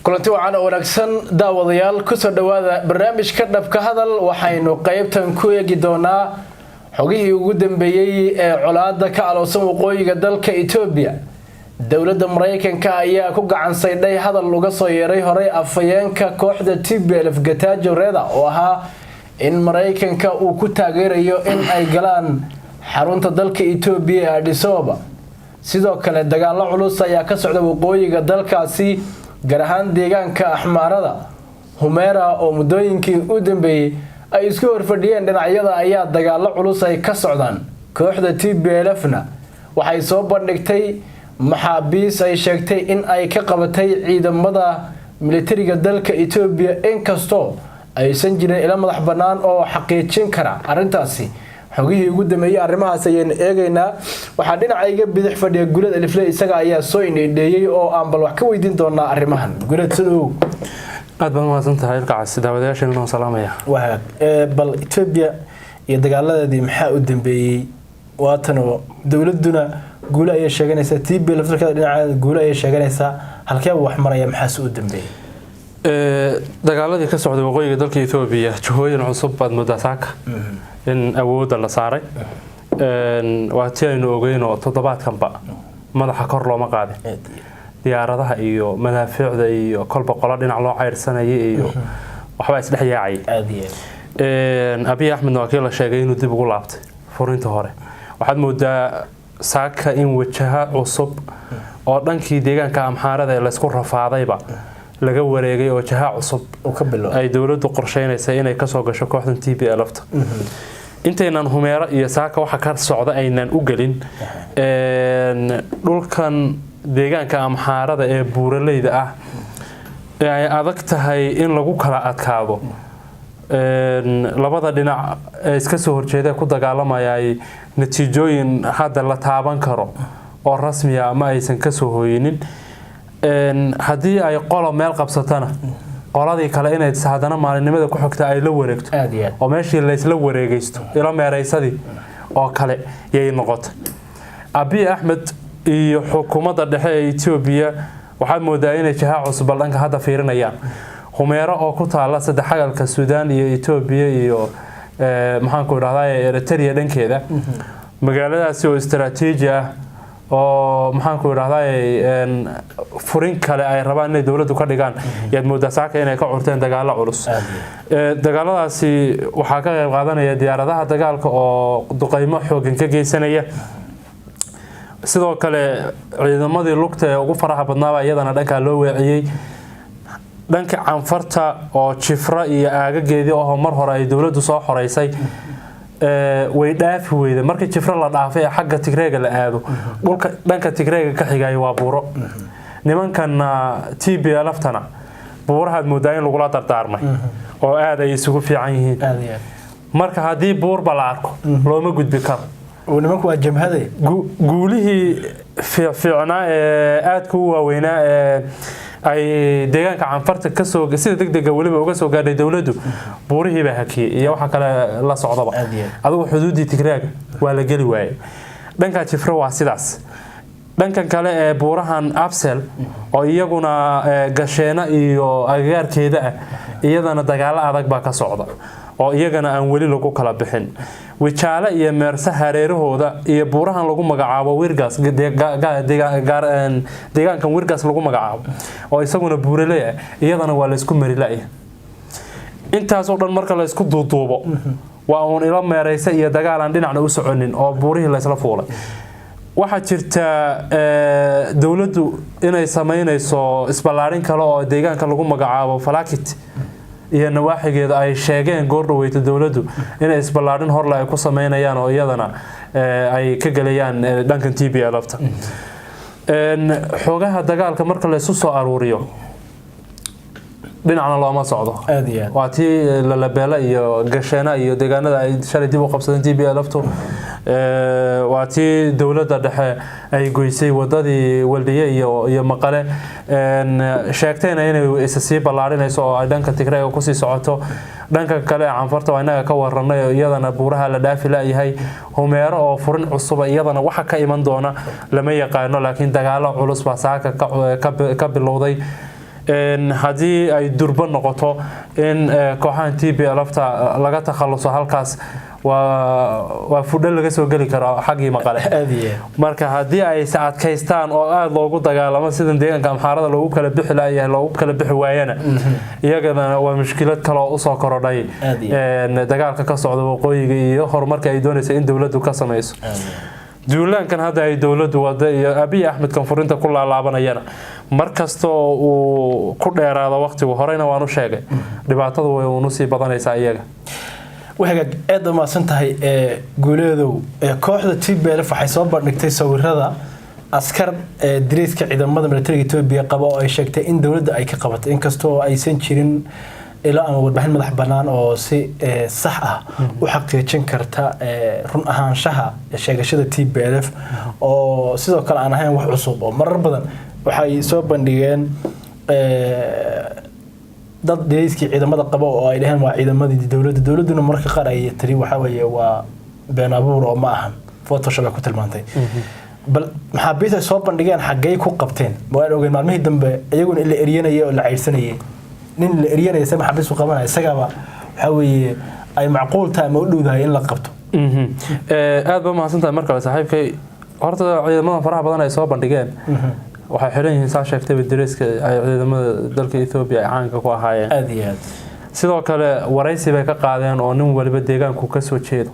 kulanti wacan oo wanaagsan daawadayaal ku soo dhawaada barnaamijka dhabka hadal waxaynu qaybtan ku eegi doonaa xogihii ugu dambeeyay ee colaadda ka aloosan waqooyiga dalka Itoobiya. dawladda Mareykanka ayaa ku gacan saydhay hadal uga soo yeeray horay afayeenka kooxda TPLF Getachew Reda oo ahaa in Mareykanka uu ku taageerayo in ay galaan xarunta dalka Itoobiya ee Addis Ababa. sidoo kale dagaalo culus ayaa ka socda waqooyiga dalkaasi gaar ahaan deegaanka Axmaarada Humeera oo muddooyinkii u dambeeyay ay isku horfadhiyeen dhinacyada ayaa dagaalo culus ay ka socdaan. kooxda TPLF-na waxay soo bandhigtay maxaabiis ay sheegtay in ay ka qabatay ciidamada militariga dalka Itoobiya inkastoo aysan jirin ila madax bannaan oo xaqiijin kara arrintaasi. xogihii ugu dambeeyay arrimahaas ayaan eegaynaa. waxaa dhinacayga bidix fadhiya Gulad Alifle isaga ayaa soo indheeyay oo aan bal wax ka weydiin doonaa arrimahan. Gulad sidoo aad baan mahadsan tahay ilkaas daawadayaasha inoo salaamaya. waa bal Itoobiya iyo dagaaladeedii maxaa u dambeeyay waatan dawladuna guul ay sheeganaysaa TPLF dhinaca guul ay sheeganaysaa halkee wax maraya maxaa u dambeeyay dagaaladii ka socday waqooyiga dalka Itoobiya jihooyin cusub baad moodaa saaka in awoodda la saaray waa tii aynu ogeynoo toddobaadkanba madaxa kor looma qaadin diyaaradaha iyo madaafiicda iyo kolba qola dhinac loo ceyrsanayay iyo waxba isdhex yaacay Abiy Ahmed waa kii la sheegay inuu dib ugu laabtay furinta hore. waxaad moodaa saaka in wajaha cusub oo dhankii deegaanka Amxaarada ee la isku rafaadayba laga wareegay oo jaha cusub ay dawladdu qorsheynaysaa inay ka soo gasho kooxdan TPLF-ta. intaynan Humeera iyo saaka waxa ka socda aynan u galin dhulkan deegaanka Amxaarada ee buuraleyda ah ay adag tahay in lagu kala adkaado. labada dhinac ee iska soo horjeeda ku dagaalamaya ay natiijooyin hadda la taaban karo oo rasmi ah ama aysan ka soo hooyinin. haddii ay qolo meel qabsatana qoladii kale inay hadana maalinimada ku xigta ay la wareegto oo meeshii la isla wareegaysto ila meeraysadii oo kale yay noqotay. Abiy Ahmed iyo xukuumadda dhexe ee Itoobiya waxaad moodaa inay jaha cusub dhanka hadda fiirinayaan. Humeera oo ku taala saddexagalka Suudaan iyo Itoobiya iyo maxaan ku idhahdaa Eritrea dhankeeda magaaladaasi oo istiraatiiji ah oo maxaan ku idhahdaa furin kale ay rabaan inay dawladdu ka dhigaan yaad moodaa saaka inay ka curteen dagaalo culus. dagaaladaasi waxaa ka qayb qaadanaya diyaaradaha dagaalka oo duqeymo xooggan ka geysanaya. sidoo kale ciidamadii lugta ee ugu faraha badnaaba iyadana dhanka loo weeciyay dhanka Canfarta oo Jifra iyo aagageedii oo mar hore ay dawladdu soo xoreysay way dhaafi weyday markii Jifra la dhaafay xagga Tigreega la aado dhulka dhanka Tigreega ka xigay waa buuro. nimankan TPLF-tana buurahaad moodaa in lagu la dardaarmay oo aad ay isugu fiican yihiin. marka haddii buurba la arko looma gudbi karo oo nimanku waa jamhaday guulihii fiicnaa ee aad ku waaweynaa ee ay deegaanka Canfarta ka soo sida degdeg waliba uga soo gaadhay dawladdu buurihii baa hakiyay iyo waxa kale la socdaba adigu xuduudii Tigreega waa la gali waayay. dhanka Jifra waa sidaas. dhankan kale ee buurahan Absel oo iyaguna gasheena iyo agagaarkeeda ah iyadana dagaalo adag baa ka socda oo iyagana aan wali lagu kala bixin. Wijaale iyo Meersa hareerahooda iyo buurahan lagu magacaabo Wirgas deegaankan Wirgas lagu magacaabo oo isaguna buuraley ah iyadana waa la isku marilay. intaas oo dhan marka la isku duuduubo waa uun ila meeraysa iyo dagaal aan dhinacna u soconin oo buurihii la isla fuulay. waxaa jirta dawladdu inay sameynayso isballaarin kale oo deegaanka lagu magacaabo Falakit iyo nawaaxigeeda ay sheegeen goor dhaweeyta dawladdu inay isballaarin hor la ay ku sameynayaan oo iyadana ay ka galayaan dhankan TPLF-ta. xogaha dagaalka marka la isu soo aruuriyo dhinacna looma socdo. waa tii Lalabeela iyo Gasheena iyo deegaanada ay shalay dib u qabsadeen TPLF-tu. waa tii dawladda dhexe ay goysay wadadii Waldiye iyo Maqale sheegtayna inay isa sii ballaarinayso oo ay dhanka Tigreega ku sii socoto. dhanka kale Canfarta waa inaga ka waranay iyadana buuraha la dhaafi laayahay. Humeera oo furin cusub iyadana waxa ka iman doona lama yaqaano laakiin dagaalo culus baa saaka ka bilowday. haddii ay durban noqoto in kooxahan TPLFta laga takhaluso halkaas waa fudhal laga soo gali karo xaqii maqale marka haddii ay adkaystaan oo aad loogu dagaalamo sida deegaanka amxaarada loogu kala bixi lahayaa loogu kala bixi waayana iyagana waa mushkilad kale oo soo korodhay dagaalka ka socda waqooyiga iyo horumarka ay doonayso in dawladdu ka samayso duulaankan hadda ay dawladdu wada iyo Abiy Ahmed konfurinta ku laalaabanayana markasta uu ku dheeraado waqtigu horeyna waan u sheegay dhibaatadu way uu sii badanaysaa iyaga waxaad aad ma santahay guuleedow kooxda TPLF waxay soo bandhigtay sawirada askar diriiska ciidamada militariga Itoobiya qaba oo ay sheegtay in dawladda ay ka qabatay inkastoo aysan jirin ilaa ama warbixin madax banaan oo si sax ah u xaqiijin karta run ahaanshaha sheegashada TPLF oo sidoo kale aan ahayn wax cusub oo marar badan waxay soo bandhigeen dad diriiskii ciidamada qaba oo ay dhaheen waa ciidamadii dawladuna marka qaar ay tiri waxa weeye waa been abuur oo ma ahan photoshop ku tilmaantay bal maxaabiista soo bandhigeen xaggay ku qabteen waan ogeyn maalmihii dambe iyaguna la eryanayay oo la ceyrsanayay nin la eryanayay sama xabiis u qabanay isagaba waxa weeye ay macquul tahay ma u dhowdahay in la qabto aad ba mahadsantahay marka saaxiibkay horta ciidamada faraha badan ay soo bandhigeen waxay xiran yihiin saa sheegtay diriiska ay ciidamada dalka Itoobiya ay caanka ku ahaayeen aad iyo aad sidoo kale waraysi bay ka qaadeen oo nin waliba deegaanku ka soo jeedo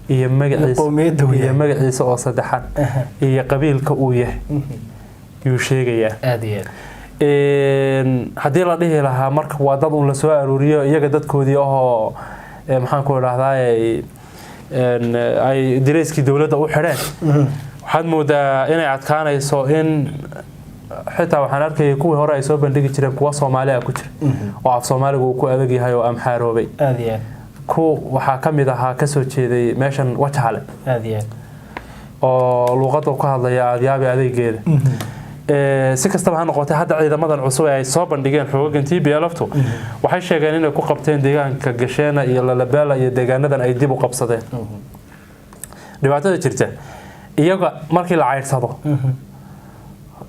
iyo magaciisa oo saddexan iyo qabiilka uu yahay yuu sheegayaa aad iyo aad haddii la dhihi lahaa marka waa dad un la soo aruuriyo iyaga dadkoodii oo maxaan ku idhaahdaa ay diriiskii dawladda u xidheen waxaad moodaa inay adkaanayso in xitaa waxaan arkayay kuwii hore ay soo bandhigi jireen kuwa Soomaaliya ku jira oo af Soomaaliga uu ku adag yahay oo amxaaroobay aad iyo aad ku waxa kamid ahaa ka soo jeeday meeshan Wajale aad iyo aad oo luqadda ka hadlaya adyaabi adeegeeda si kastaba ha noqotay hadda ciidamadan cusub ay soo bandhigeen xooggan TPLFtu waxay sheegeen inay ku qabteen deegaanka Gasheena iyo Lalabela iyo deegaanadan ay dib u qabsadeen dhibaatada jirta iyaga markii la ceyrsado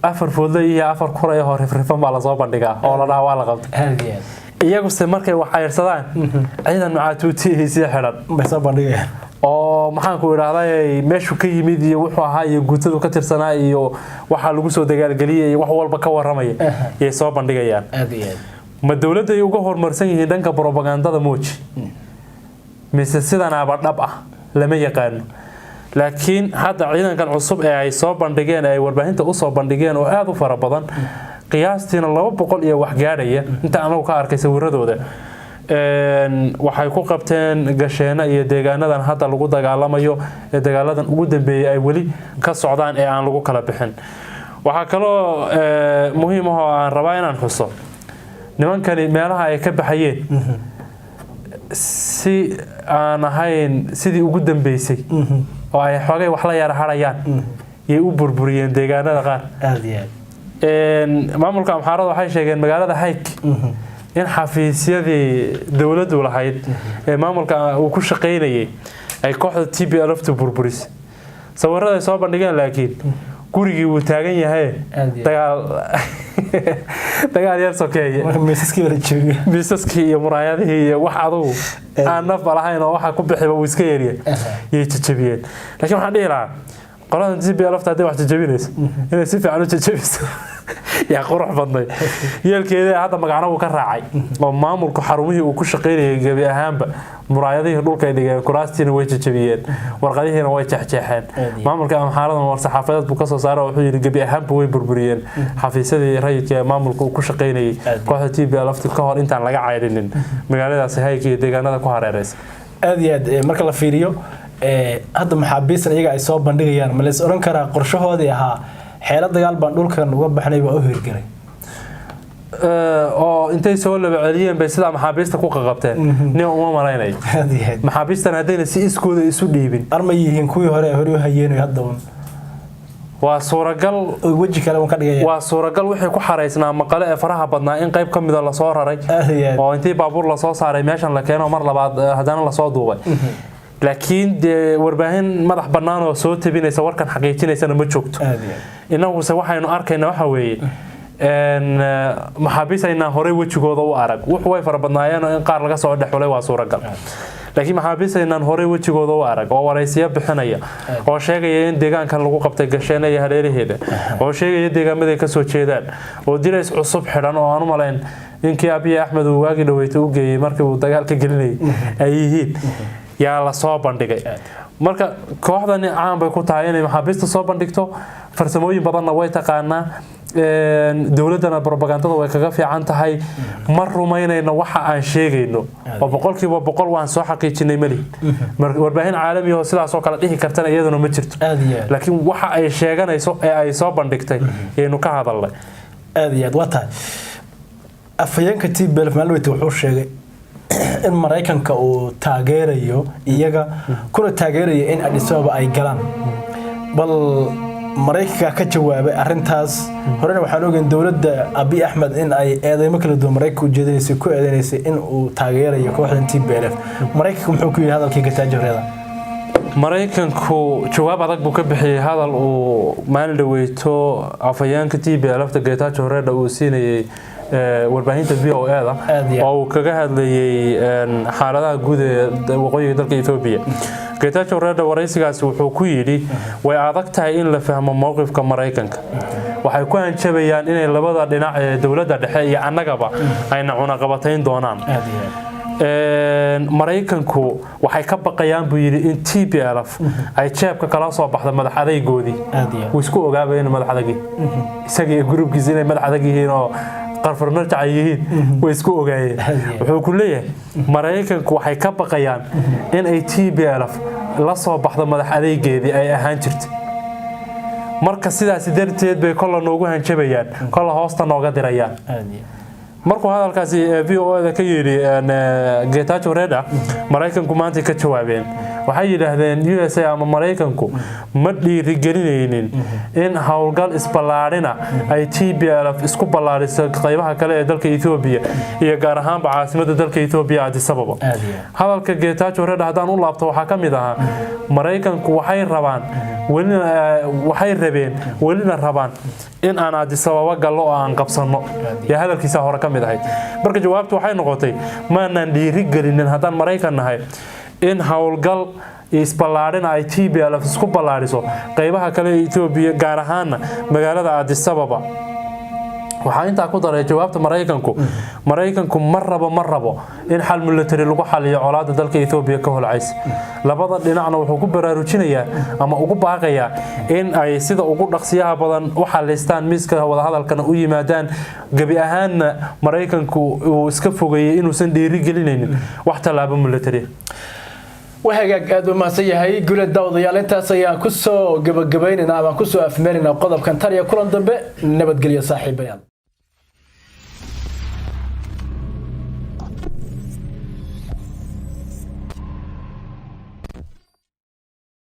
afar foodle iyo afar kuray hore rifan baa la soo bandhigaa oo la dhaawaa la qabtay iyagu se markay wax ceyrsadaan ciidan macaatuutii si xiran bay soo bandhigayaan oo maxaan ku idhaahday meeshu ka yimid iyo wuxuu ahaa iyo guutadu ka tirsanaa iyo waxa lagu soo dagaalgeliyay wax walba ka waramaya ay soo bandhigayaan aad iyo aad ma dawladda ay uga hormarsan yihiin dhanka propagandada mooji mise sidan aba dhab ah lama yaqaan laakiin hadda ciidankan cusub ee ay soo bandhigeen ay warbaahinta u soo bandhigeen oo aad u fara badan qiyaastiina 200 iyo wax gaaraya inta anagu ka arkay sawiradooda waxay ku qabteen Gasheena iyo deegaanadan hadda lagu dagaalamayo ee dagaaladan ugu dambeeyay ay wali ka socdaan ee aan lagu kala bixin waxa kaloo muhiim ah oo aan rabaa inaan xuso nimankani meelaha ay ka baxayeen si aan ahayn sidii ugu dambeysay oo ay xoogay wax la yar harayaan ay u burburiyeen deegaanada qaar aad iyo aad maamulka amxaarada waxay sheegeen magaalada Hayk in xafiisyadii dawladdu lahayd ee maamulka uu ku shaqeynayay ay kooxda TPLFtu burburis sawirada ay soo bandhigeen laakiin gurigii uu taagan yahay dagaal yar sokeeye miisaskii iyo muraayadihii iyo wax adugu aan naf lahayn oo waxa ku bixiba uu iska yeeriye yay jajabiyeen laakiin waxaan dhihi lahaa qolada TPLFta hadday wax jajabinayso inay si fiican u jajabiso yaa qurux badnay yeelkeeda hadda magacna uu ka raacay oo maamulku xarumihii uu ku shaqeynayay gabi ahaanba muraayadihii dhulka ay dhigeen kuraastiina way jajabiyeen warqadihiina way jeexjeexeen maamulka amxaaradan war saxaafadeed buu ka soo saaray oo wuxuu yiri gabi ahaanba way burburiyeen xafiisyadii rayidka ee maamulku uu ku shaqeynayay kooxda TPLFta ka hor intaan laga cayrinin magaaladaas Hayk iyo deegaanada ku hareeraysan aad iyo aad marka la fiiriyo hadda maxaabiistan iyaga ay soo bandhigayaan ma la is oran karaa qorshahoodii ahaa xeelad dagaal baan dhulkan uga baxnay waa u hirgalay oo intay soo laba celiyeen bay sida maxaabiista ku qaqabteen nin uma maleynay maxaabiistan hadayna si iskooda isu dhiibin arma yihiin kuwii hore u hayeen hadda waa suuragal waji kale ka dhigay waa suuragal wixii ku xareysnaa maqale ee faraha badnaa in qayb kamid ah la soo raray oo intii baabuur la soo saaray meeshan la keeno mar labaad hadana la soo duubay laakiin de warbaahin madax banaan oo soo tabinaysa warkan xaqiijinaysana ma joogto inagu se waxaynu arkaynaa waxa weeye maxaabiis aynaan horey wejigooda u arag wuxuu way farabadnaayeen in qaar laga soo dhexulay waa suuragal laakiin maxaabiis aynaan horey wejigooda u arag oo waraysiyo bixinaya oo sheegaya in deegaankan lagu qabtay Gasheena iyo hareeraheeda oo sheegaya deegaamada ka soo jeedaan oo dilays cusub xidhan oo aan u malayn inkii Abiy Ahmed uu waagi dhaweeyay u geeyay markii uu dagaalka gelinayay ay yihiin yaa la soo bandhigay marka kooxdani caan bay ku tahay inay maxaabiista soo bandhigto farsamooyin badanna way taqaanaa dawladana propagandada way kaga fiican tahay mar rumaynayna waxa aan sheegayno oo boqolkiiba boqol waan soo xaqiijinay mali warbaahin caalami ah sidaas oo kala dhihi kartana iyaduna ma jirto laakiin waxa ay sheeganayso ee ay soo bandhigtay inuu ka hadalay aad iyo aad wata afayeenka TPLF maalweyti wuxuu sheegay in Mareykanka uu taageerayo iyaga kuna taageerayo in Addis Ababa ay galaan bal Mareykanka ka jawaabay arintaas horena waxaan ogeyn dawladda Abiy Ahmed in ay eedeymo kala duwan Mareykanka u jeedinaysay ku eedeynayay in uu taageerayo kooxda TPLF Mareykanka muxuu ku yahay hadalkii Getachew Mareykanku jawaab adag buu ka bixiyay hadal uu maalin dhaweeyto afayeenka TPLF Getachew uu siinayay warbaahinta VOA oo kaga hadlayay xaaladaha guud ee waqooyiga dalka Itoobiya Getachew waraysigaas wuxuu ku yiri way adag tahay in la fahmo mowqifka Mareykanka waxay ku hanjabayaan inay labada dhinac ee dawladda dhexe iyo annagaba ayna cunaqabatayn doonaan Mareykanku waxay ka baqayaan buu yiri in TPLF ay jeebka kala soo baxdo madaxadaygoodii uu isku ogaabayeen madaxadagii isagii groupkiisa inay madaxadagihiin oo qarfarna jacayeen way isku ogaayeen wuxuu ku leeyahay Mareykanku waxay ka baqayaan in ay TPLF la soo baxdo madaxadaygeedii ay ahaan jirtay marka sidaas darteed bay kala noogu hanjabayaan kala hoosta nooga dirayaan markuu hadalkaasi VOA ka yiri Getachew Mareykanku maanta ka jawaabeen waxay yiraahdeen USA ama Mareykanku ma dhiirigelinaynin in hawlgal isballaarina ay TPLF isku ballaariso qaybaha kale ee dalka Itoobiya iyo gaar ahaan caasimadda dalka Itoobiya Addis Ababa hadalka Getachew hadaan u laabto waxa kamid ah Mareykanku waxay rabaan in aan Addis Ababa gallo oo aan qabsano ya hadalkiisa hore kamid ahayd marka jawaabtu waxay noqotay ma aanan dhiirigelinin hadaan Mareykan nahay in hawlgal isballaarin ay TPLF isku ballaariso qaybaha kale ee Itoobiya gaar ahaan magaalada Addis Ababa waxa inta ku daray jawaabta Mareykanku mar rabo in xal military lagu xaliyo colaadda dalka Itoobiya ka holcaysa labada dhinacna wuxuu ku baraarujinayaa ama ugu baaqayaa in ay sida ugu dhaqsiyaha badan u xaleystaan miiska wada hadalkana u yimaadaan gabi ahaanna Mareykanku uu iska fogeeyay inuu san dhiirigelinaynin wax talaabo military وهاجاك أدو ما سيهاي قول الدوض يا لنتا سيا كسو جبيننا ما كسو أفمرنا قضب كان تريا كلن ضبط نبت قليا صاحبيان